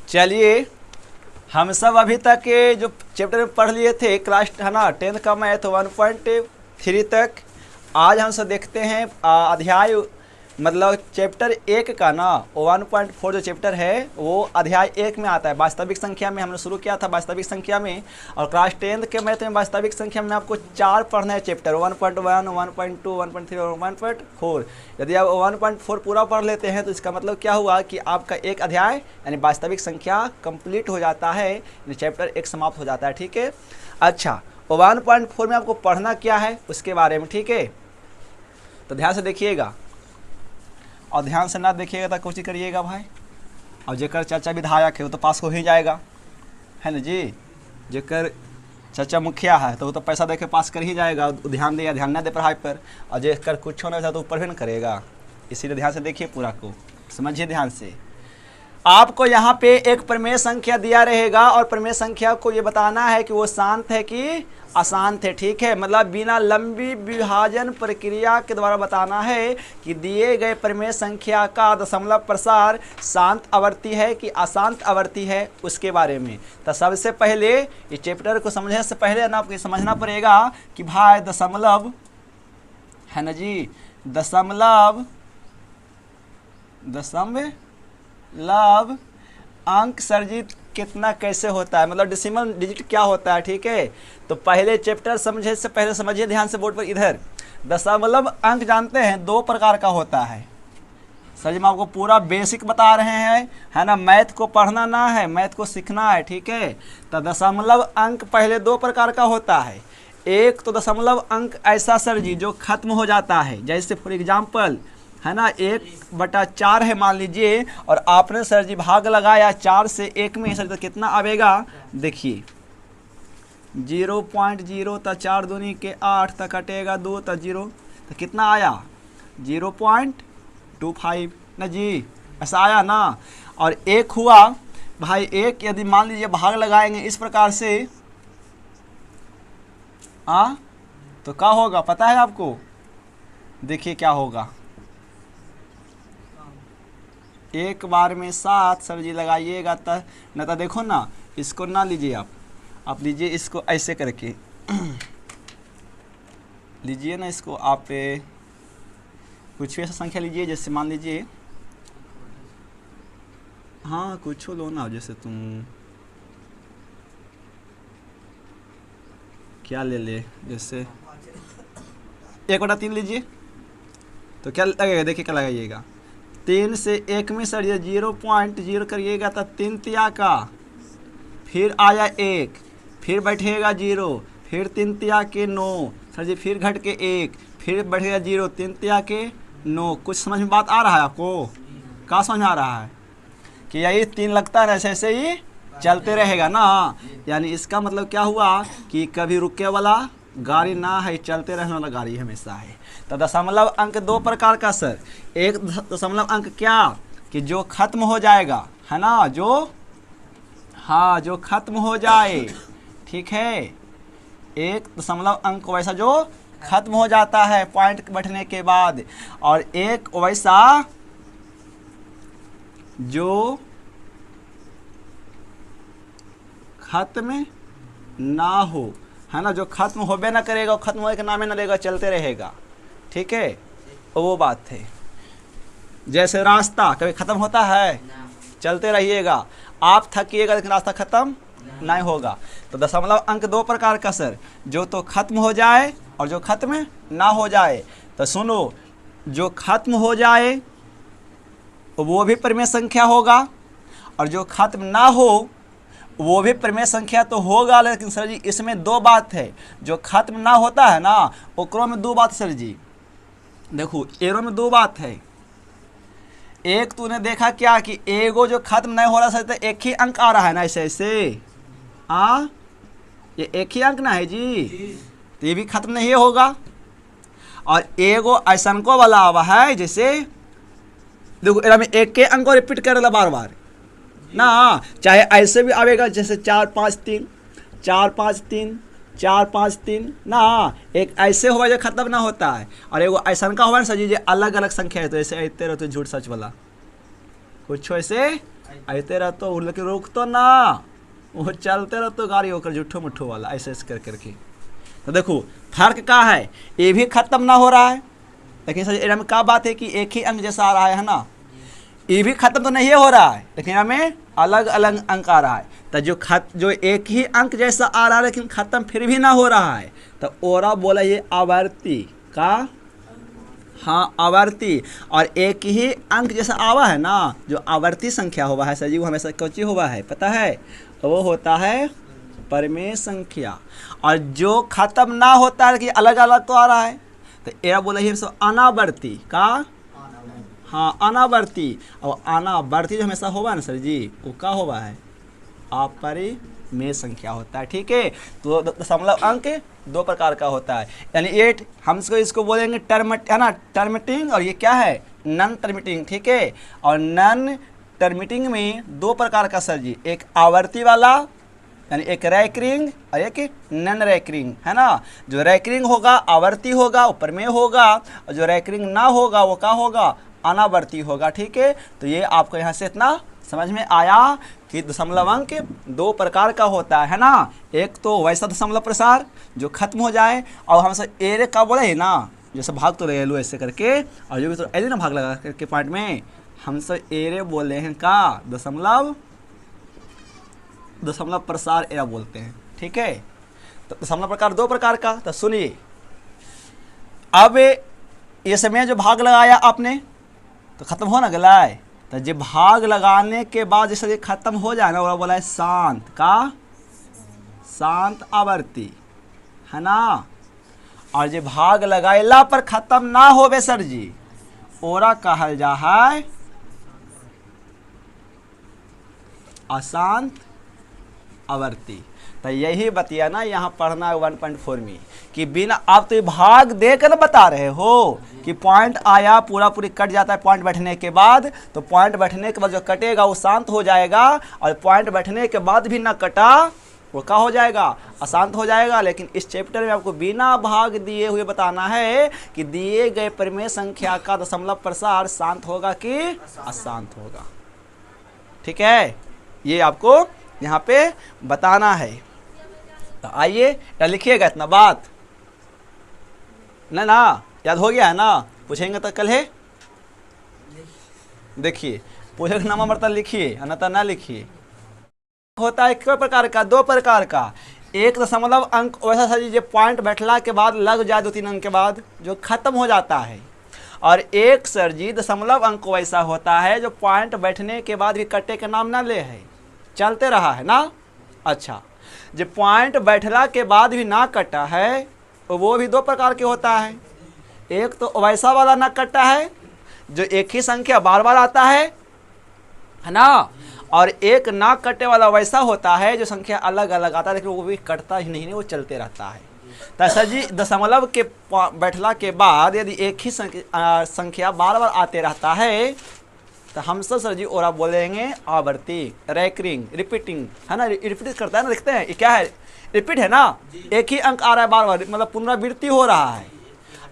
चलिए, हम सब अभी तक के जो चैप्टर में पढ़ लिए थे क्लास है ना 10th का मैथ 1.3 तक। आज हम सब देखते हैं अध्याय मतलब चैप्टर 1 का ना 1.4 जो चैप्टर है वो अध्याय 1 में आता है। वास्तविक संख्या में हमने शुरू किया था वास्तविक संख्या में, और क्लास 10th के मैथ में वास्तविक संख्या में आपको 4 पढ़ना है चैप्टर 1.1, 1.2, 1.3 और 1.4। यदि आप 1.4 पूरा पढ़ लेते हैं तो इसका मतलब क्या हुआ कि आपका एक अध्याय यानी वास्तविक संख्या कंप्लीट हो जाता है, यानी चैप्टर 1 समाप्त हो जाता है। ठीक है, अच्छा 1.4 में आपको पढ़ना क्या है उसके बारे में, ठीक है। तो ध्यान से देखिएगा, और ध्यान से ना देखिएगा तो कोशिश करिएगा भाई। और जेकर चाचा विधायक है वो तो पास हो ही जाएगा, है ना जी। जेकर चाचा मुखिया है तो वो तो पैसा दे के पास कर ही जाएगा, ध्यान दे या ध्यान ना दे पढ़ाई पर। और जेकर कुछ होना था तो ऊपर भी ना करेगा। इसीलिए ध्यान से देखिए, पूरा को समझिए ध्यान से। आपको यहाँ पे एक प्रमेय संख्या दिया रहेगा और प्रमेय संख्या को ये बताना है कि वो शांत है कि अशांत है, ठीक है। मतलब बिना लंबी विभाजन प्रक्रिया के द्वारा बताना है कि दिए गए प्रमेय संख्या का दशमलव प्रसार शांत आवर्ती है कि अशांत आवर्ती है, उसके बारे में। तो सबसे पहले इस चैप्टर को समझने से पहले ना आपको समझना पड़ेगा कि भाई दशमलव है ना जी, दशमलव अंक सर्जित कितना कैसे होता है, मतलब डेसिमल डिजिट क्या होता है, ठीक है। तो पहले चैप्टर समझे से पहले समझिए ध्यान से बोर्ड पर। इधर दशमलव अंक जानते हैं 2 प्रकार का होता है। सर जी मैं आपको पूरा बेसिक बता रहे हैं, है ना। मैथ को पढ़ना ना है, मैथ को सीखना है, ठीक है। तो दशमलव अंक पहले 2 प्रकार का होता है। एक तो दशमलव अंक ऐसा सर जी जो खत्म हो जाता है, जैसे फॉर एग्जाम्पल है ना 1/4 है मान लीजिए, और आपने सर जी भाग लगाया 4 से 1 में, सर तो कितना आवेगा देखिए 0.0 तो 4 दूनी के 8 तक कटेगा 2 तो 0 तो कितना आया 0.25 ना जी, ऐसा आया ना। और 1 हुआ भाई 1, यदि मान लीजिए भाग लगाएंगे इस प्रकार से तो क्या होगा पता है आपको, देखिए क्या होगा। एक बार में 7 सर जी लगाइएगा तो न, तो देखो ना इसको ना लीजिए आप लीजिए इसको ऐसे करके लीजिए ना इसको, आप कुछ भी ऐसा संख्या लीजिए, जैसे मान लीजिए हाँ कुछ लो ना, जैसे तुम क्या ले जैसे 1/3 लीजिए तो क्या लगेगा, देखिए क्या लगाइएगा 3 से 1 में सर ये 0.0 करिएगा तो 3 तिया का, फिर आया 1, फिर बैठेगा 0, फिर 3 तिया के 9 सर जी, फिर घट के 1, फिर बैठेगा 0, 3 तिया के 9। कुछ समझ में बात आ रहा है आपको, क्या समझ आ रहा है कि यही 3 लगता है ऐसे ही चलते रहेगा ना। यानी इसका मतलब क्या हुआ कि कभी रुके वाला गाड़ी ना है, चलते रहने वाला गाड़ी हमेशा है। तो दशमलव अंक 2 प्रकार का सर, एक दशमलव अंक क्या कि जो खत्म हो जाएगा, है ना, जो खत्म हो जाए, ठीक है। एक दशमलव अंक वैसा जो खत्म हो जाता है पॉइंट बैठने के बाद, और एक वैसा जो खत्म ना हो, है ना, जो खत्म होबे ना करेगा, खत्म होने के नाम ना लेगा, चलते रहेगा, ठीक है। वो बात है जैसे रास्ता कभी खत्म होता है, चलते रहिएगा, आप थकिएगा लेकिन रास्ता खत्म नहीं होगा। तो दशमलव अंक 2 प्रकार का सर, जो तो खत्म हो जाए और जो खत्म ना हो जाए। तो सुनो, जो खत्म हो जाए वो भी प्रमेय संख्या होगा, और जो खत्म ना हो वो भी प्रमेय संख्या तो होगा। लेकिन सर जी इसमें 2 बात है, जो खत्म ना होता है ना ओकरो में 2 बात सर जी, देखो एरो में 2 बात है। एक तूने देखा क्या कि एगो जो खत्म नहीं हो रहा सर, तो एक ही अंक आ रहा है ना, ऐसे ये एक ही अंक ना है जी, तो ये भी खत्म नहीं होगा। और एगो ऐसनको वाला आवा है, जैसे देखो एरा में एक के अंक को रिपीट कर रहा बार बार ना, चाहे ऐसे भी आवेगा जैसे 4 5 3 4 5 3 4 5 3 ना, एक ऐसे हुआ जो खत्म ना होता है, और एगो ऐसा का हुआ ना सर जी अलग अलग संख्या है, तो ऐसे ऐते रहते झूठ सच वाला कुछ ऐसे आते रहते हो, लेकिन रोक तो ना, वो चलते रहते हो गाड़ी होकर झूठो मुठो वाला, ऐसे ऐसे कर करके। तो देखो फर्क क्या है, ये भी खत्म ना हो रहा है, लेकिन सर में क्या बात है कि एक ही अंक जैसा आ रहा है ना, ये भी खत्म तो नहीं हो रहा है, लेकिन हमें अलग अलग अंक आ रहा है। तो जो एक ही अंक जैसा आ रहा है लेकिन खत्म फिर भी ना हो रहा है, तो ओरा बोला ये आवर्ती का, हाँ आवर्ती। और एक ही अंक जैसा आवा है ना, जो आवर्ती संख्या हुआ है सर जी, वो हमेशा कौची हुआ है पता है, तो वो होता है परिमेय संख्या। और जो खत्म ना होता है कि अलग अलग तो आ रहा है, तो एरा बोला ये सब अनावर्ती का, हाँ अनावर्ती। और अनावर्ती जो हमेशा होगा ना सर जी, वो क्या होगा है, अपरिमेय संख्या होता है। ठीक है, तो दशमलव अंक दो प्रकार का होता है, यानी 8 हम इसको बोलेंगे टर्मिट है ना, टर्मिटिंग, और ये क्या है नॉन टर्मिटिंग। ठीक है, और नॉन टर्मिटिंग में दो प्रकार का सर जी, एक आवर्ती वाला यानी एक रैकरिंग और एक नॉन रैकरिंग है ना। जो रैकरिंग होगा आवर्ती होगा, ऊपर में होगा, और जो रैकरिंग ना होगा वो क्या होगा, अनावर्ती होगा। ठीक है, तो ये आपको यहाँ से इतना समझ में आया कि दशमलव अंक दो प्रकार का होता है ना। एक तो वैसा दशमलव प्रसार जो खत्म हो जाए, और हम सब एरे का बोले है ना, जैसे भाग तो ले लो ऐसे करके, और जो भी तो ऐसे ना भाग लगा करके पॉइंट में हम सब एरे बोले हैं का दशमलव प्रसार एरा बोलते हैं। ठीक है, तो दशमलव प्रकार दो प्रकार का। तो सुनिए, अब ये समय जो भाग लगाया आपने तो खत्म हो ना गला है, तो जब भाग लगाने के बाद जैसे खत्म हो जाए ना, वो बोला है शांत का, शांत आवर्ती है ना। और जब भाग लगाइला पर खत्म ना होवे सर जी, ओरा कहल जा है अशांत आवर्ती। तो यही बतिया ना यहाँ पढ़ना है 1.4 में, कि बिना आप तो भाग देकर बता रहे हो कि पॉइंट आया पूरा पूरी कट जाता है पॉइंट बैठने के बाद, तो पॉइंट बैठने के बाद जो कटेगा वो शांत हो जाएगा, और पॉइंट बैठने के बाद भी ना कटा वो क्या हो जाएगा, अशांत हो जाएगा। लेकिन इस चैप्टर में आपको बिना भाग दिए हुए बताना है कि दिए गए परिमेय संख्या का दशमलव प्रसार शांत होगा कि अशांत होगा। ठीक है, ये आपको यहाँ पे बताना है। तो आइए लिखिएगा इतना बात ना याद हो गया है ना, पूछेंगे तो कल है, देखिए पूछेगा नाम मरता लिखिए, अन्यथा ना लिखिए। होता है किस प्रकार का, दो प्रकार का। एक दशमलव अंक वैसा सर जी जो पॉइंट बैठला के बाद लग जाए 2-3 अंक के बाद जो खत्म हो जाता है, और एक सर जी दशमलव अंक वैसा होता है जो पॉइंट बैठने के बाद भी कटे के नाम ना ले है, चलते रहा है ना। अच्छा, जो पॉइंट बैठला के बाद भी ना कटा है वो भी दो प्रकार के होता है। एक तो वैसा वाला ना कटा है जो एक ही संख्या बार बार आता है ना, और एक ना कटे वाला वैसा होता है जो संख्या अलग अलग आता है लेकिन वो भी कटता ही नहीं, वो चलते रहता है। तो सर जी दशमलव के बैठला के बाद यदि एक ही संख्या बार बार आते रहता है तो हम सब सर जी और आप बोलेंगे आवर्ती, रैकरिंग, रिपीटिंग है ना, रिपीट करता है ना, देखते हैं ये क्या है, रिपीट है ना, एक ही अंक आ रहा है बार बार, मतलब पुनरावृत्ति हो रहा है।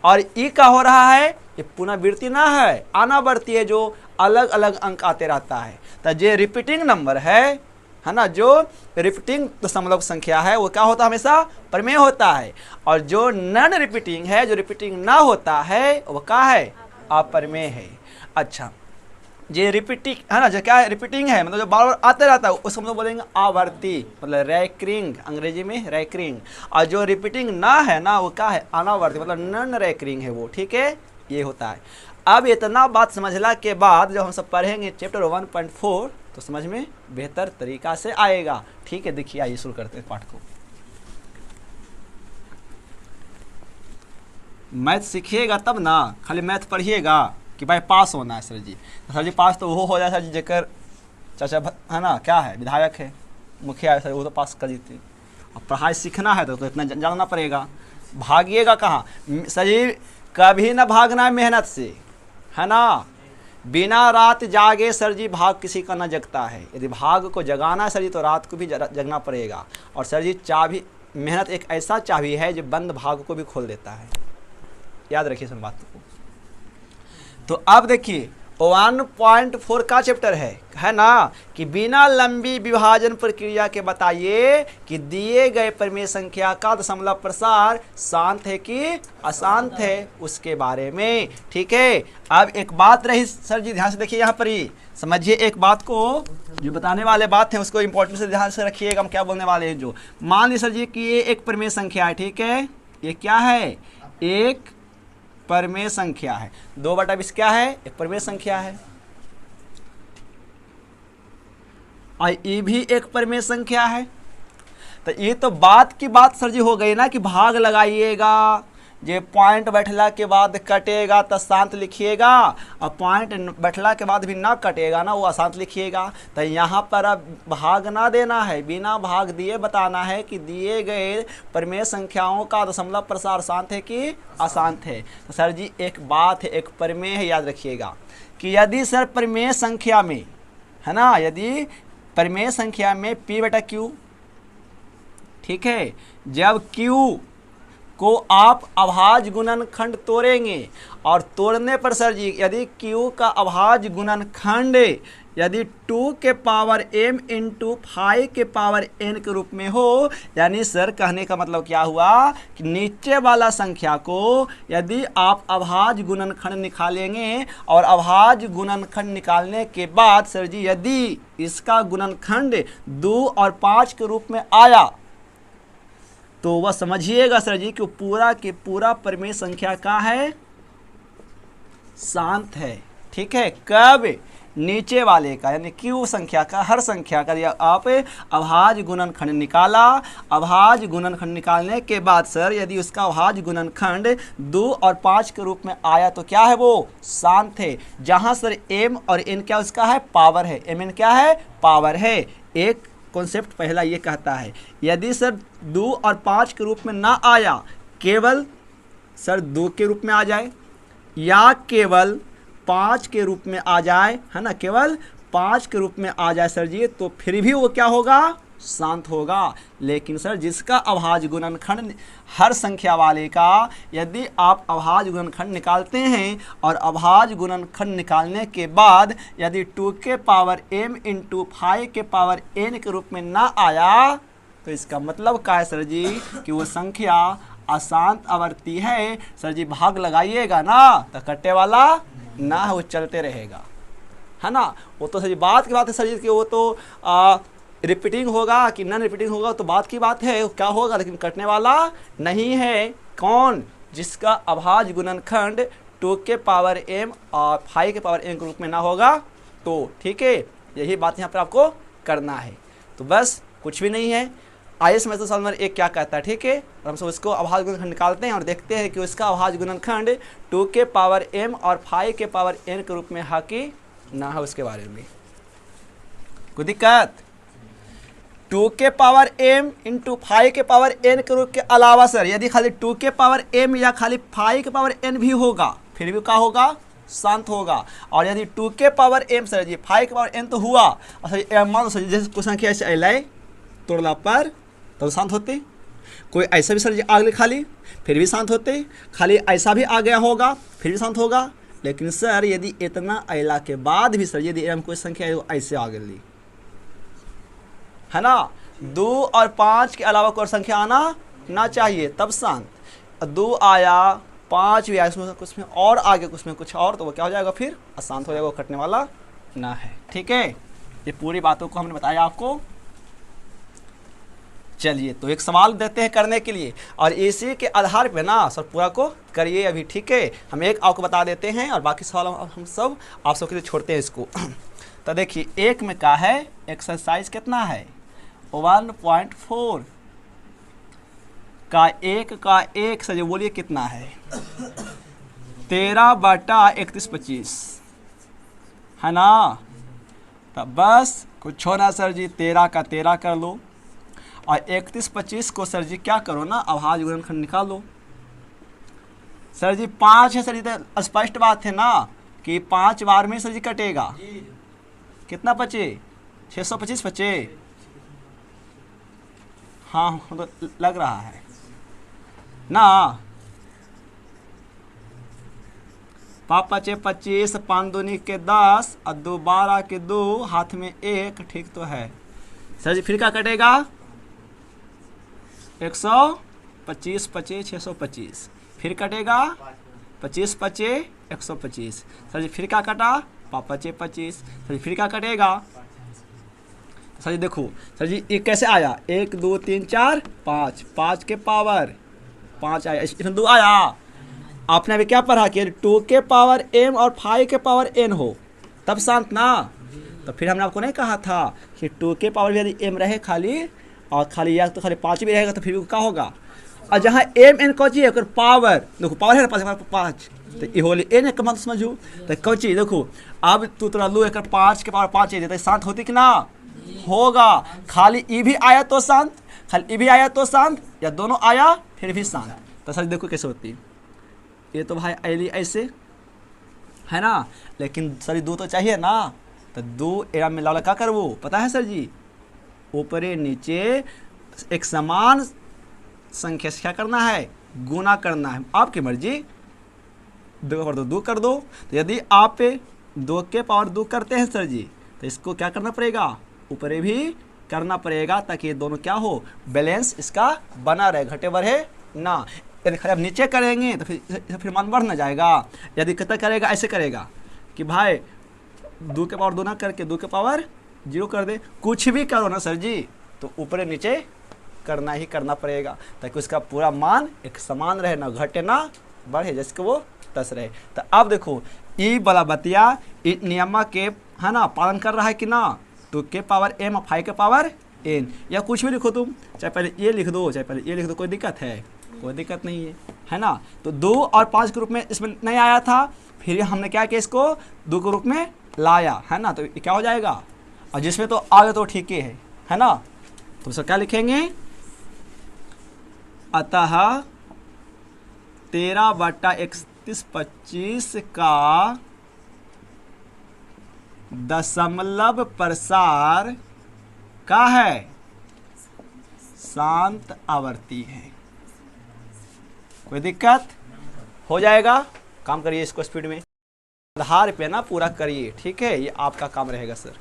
और ई का हो रहा है, ये पुनरावृत्ति ना है, अनावर्ती है जो अलग अलग अंक आते रहता है। तो जो रिपीटिंग नंबर है ना, जो रिपीटिंग दशमलव संख्या है वो क्या होता है, हमेशा परिमेय होता है। और जो नॉन रिपीटिंग है, जो रिपीटिंग ना होता है वो क्या है, अपरिमेय है। अच्छा, ये रिपीटिंग है ना, जो क्या है रिपीटिंग है मतलब जो बार बार आते रहता है उसको हम लोग बोलेंगे आवर्ती, मतलब रैकरिंग, अंग्रेजी में रैकरिंग। और जो रिपीटिंग ना है ना वो क्या है, अनावर्ती, मतलब नॉन रैकरिंग है वो। ठीक है, ये होता है। अब इतना बात समझला के बाद जब हम सब पढ़ेंगे चैप्टर 1.4 तो समझ में बेहतर तरीका से आएगा। ठीक है, देखिए आइए शुरू करते हैं पाठ को। मैथ सीखिएगा तब ना, खाली मैथ पढ़िएगा कि भाई पास होना है सर जी। तो सर जी पास तो वो हो जाए सर जी जेकर चाचा है ना, क्या है विधायक है, मुखिया है सर, वो तो पास कर देते। अब पढ़ाई सीखना है तो इतना जानना पड़ेगा। भागिएगा कहाँ सर जी, कभी ना भागना है मेहनत से है ना। बिना रात जागे सर जी भाग किसी का ना जगता है। यदि भाग को जगाना है सर जी तो रात को भी जगना पड़ेगा। और सर जी चाबी, मेहनत एक ऐसा चाबी है जो बंद भाग को भी खोल देता है, याद रखिए इस बात को। तो अब देखिए 1.4 का चैप्टर है ना, कि बिना लंबी विभाजन प्रक्रिया के बताइए कि दिए गए परिमेय संख्या का दशमलव प्रसार शांत है कि अशांत है, उसके बारे में। ठीक है, अब एक बात रही सर जी, ध्यान से देखिए यहाँ पर ही समझिए एक बात को, जो बताने वाले बात है उसको इंपॉर्टेंट से ध्यान से रखिएगा, हम क्या बोलने वाले हैं। जो मान लीजिए सर जी कि ये एक परिमेय संख्या है, ठीक है, ये क्या है, एक परिमेय संख्या है, 2/20 क्या है, एक परिमेय संख्या है, और ये भी एक परिमेय संख्या है। तो ये तो बात की बात सर जी हो गई ना, कि भाग लगाइएगा, ये पॉइंट बैठला के बाद कटेगा तो शांत लिखिएगा, और पॉइंट बैठला के बाद भी ना कटेगा ना, वो अशांत लिखिएगा। तो यहाँ पर अब भाग ना देना है, बिना भाग दिए बताना है कि दिए गए परिमेय संख्याओं का दशमलव प्रसार शांत है कि अशांत है। तो सर जी एक बात है, एक परिमेय है, याद रखिएगा कि यदि सर परिमेय संख्या में है ना, यदि परिमेय संख्या में P/Q, ठीक है, जब Q को आप अभाज्य गुणनखंड तोड़ेंगे, और तोड़ने पर सर जी यदि Q का अभाज्य गुणनखंड यदि 2 के पावर m इंटू 5 के पावर n के रूप में हो, यानी सर कहने का मतलब क्या हुआ कि नीचे वाला संख्या को यदि आप अभाज्य गुणनखंड निकालेंगे, और अभाज्य गुणनखंड निकालने के बाद सर जी यदि इसका गुणनखंड 2 और 5 के रूप में आया, तो वह समझिएगा सर जी कि पूरा के पूरा परिमेय संख्या का है, शांत है। ठीक है, कब, नीचे वाले का, यानी Q संख्या का, हर संख्या का आप अभाज्य गुणनखंड निकाला, अभाज्य गुणनखंड निकालने के बाद सर यदि उसका अभाज्य गुणनखंड 2 और 5 के रूप में आया तो क्या है, वो शांत है। जहां सर m और n क्या उसका है, पावर है, mn क्या है, पावर है। एक कॉन्सेप्ट पहला ये कहता है, यदि सर 2 और 5 के रूप में ना आया, केवल सर 2 के रूप में आ जाए या केवल 5 के रूप में आ जाए, है ना, केवल 5 के रूप में आ जाए सर जी, तो फिर भी वो क्या होगा, शांत होगा। लेकिन सर जिसका अभाज्य गुणनखंड हर संख्या वाले का यदि आप अभाज्य गुणनखंड निकालते हैं, और अभाज्य गुणनखंड निकालने के बाद यदि 2 के पावर m इंटू 5 के पावर n के रूप में ना आया, तो इसका मतलब क्या है सर जी कि वो संख्या अशांत आवर्ती है। सर जी भाग लगाइएगा ना तो कट्टे वाला ना है, वो चलते रहेगा, है ना। वो तो सर जी बात की बात है सर जी कि वो तो रिपीटिंग होगा कि नॉन रिपीटिंग होगा, तो बात की बात है क्या होगा, लेकिन कटने वाला नहीं है। कौन, जिसका अभाज्य गुणनखंड 2 के पावर m और 5 के पावर n के रूप में ना होगा, तो ठीक है, यही बात यहाँ पर आपको करना है। तो बस कुछ भी नहीं है। आइए समझते सवाल नंबर 1 क्या कहता है, ठीक है। और हम सब उसको अभाज्य गुणनखंड निकालते हैं और देखते हैं कि उसका अभाज्य गुणनखंड 2 के पावर m और 5 के पावर n के रूप में है कि ना है, उसके बारे में कोई दिक्कत। 2 के पावर m इंटू 5 के पावर n के रूप के अलावा सर यदि खाली 2 के पावर m या खाली 5 के पावर n भी होगा, फिर भी क्या होगा, शांत होगा। और यदि 2 के पावर m सर जी 5 के पावर n तो हुआ, और सर मान लो सर जैसे कुछ संख्या ऐसे अलाए तोड़ला पर तो शांत होते, कोई ऐसा भी सर जी आगे खाली फिर भी शांत होते, खाली ऐसा भी आ गया होगा फिर भी शांत होगा। लेकिन सर यदि इतना अला के बाद भी सर यदि m कोई संख्या ऐसे आ गई, है ना, 2 और 5 के अलावा कोई संख्या आना ना चाहिए तब शांत। 2 आया, 5 भी आया, उसमें कुछ में और आगे कुछ में कुछ और, तो वो क्या हो जाएगा, फिर अशांत हो जाएगा, वो कटने वाला ना है। ठीक है, ये पूरी बातों को हमने बताया आपको। चलिए तो एक सवाल देते हैं करने के लिए, और इसी के आधार पे ना सर पूरा को करिए अभी, ठीक है। हम एक आपको बता देते हैं और बाकी सवाल हम सब आप सबके लिए छोड़ते हैं इसको। तो देखिए एक में क्या है, एक्सरसाइज कितना है 1.4 का एक सर बोलिए कितना है, 13/3125 है ना। तो बस कुछ छोड़ा सर जी, 13 का 13 कर लो, और 31/25 को सर जी क्या करो ना, अभाज्य गुणनखंड निकालो। सर जी 5 है सर जी, तो स्पष्ट बात है ना कि 5 बार में सर जी कटेगा, कितना बचे, 625 बचे, हाँ तो लग रहा है ना। 5 5 25, 5 दूनी के 10 और 2 12 के 2, हाथ में 1, ठीक तो है सर जी। फिर क्या कटेगा? 125 25 625, फिर कटेगा 25 25 125 सर जी। फिर क्या कटा? 5 5 25 सर जी। फिर क्या कटेगा सर जी? देखो सर जी ये कैसे आया? 1 2 3 4 5, 5 के पावर 5 आया, इसमें 2 आया। आपने अभी क्या पढ़ा कि 2 के पावर m और 5 के पावर n हो तब शांत ना। तो फिर हमने आपको नहीं कहा था कि 2 के पावर भी यदि m रहे खाली और खाली या तो खाली 5 भी रहेगा तो फिर क्या होगा? और जहाँ m n कौची है पावर, देखो पावर है ना 5 तो ये होली n एक मत समझू तो कौची। देखो अब तू तोरा लू एक 5 के पावर 5 है तो शांत होती कि ना? होगा। खाली ई भी आया तो शांत, खाली ई भी आया तो शांत, या दोनों आया फिर भी शांत। तो सर देखो कैसे होती है। ये तो भाई ऐली ऐसे है ना, लेकिन सर 2 तो चाहिए ना। तो 2 एरा मिला वाला क्या करवो पता है सर जी? ऊपरे नीचे एक समान संख्या से क्या करना है? गुना करना है। आपकी मर्जी, 2 कर दो 2 कर दो। तो यदि आप 2 के पावर 2 करते हैं सर जी तो इसको क्या करना पड़ेगा? ऊपरे भी करना पड़ेगा ताकि ये दोनों क्या हो? बैलेंस इसका बना रहे, घटे बढ़े ना। यदि खराब नीचे करेंगे तो फिर मान बढ़ ना जाएगा। यदि कितना करेगा? ऐसे करेगा कि भाई 2 के पावर 2 ना करके 2 के पावर 0 कर दे। कुछ भी करो ना सर जी तो ऊपर नीचे करना ही करना पड़ेगा ताकि उसका पूरा मान एक समान रहे, ना घटे ना बढ़े, जैसे कि वो 10 रहे। तो अब देखो ई वाला बतिया ई नियम के है ना पालन कर रहा है कि ना? 2 के पावर m और 5 के पावर n, या कुछ भी लिखो तुम, चाहे पहले ये लिख दो चाहे पहले ये लिख दो, कोई दिक्कत है? कोई दिक्कत नहीं है ना। तो 2 और 5 के रूप में इसमें नहीं आया था, फिर हमने क्या किया? इसको 2 के रूप में लाया है ना, तो ये क्या हो जाएगा? और जिसमें तो आगे तो ठीक ही है ना। तो सर क्या लिखेंगे? अतः 13/3125 का दशमलव प्रसार का है शांत आवर्ती है। कोई दिक्कत? हो जाएगा। काम करिए इसको स्पीड में, आधार पे ना पूरा करिए, ठीक है? ये आपका काम रहेगा सर।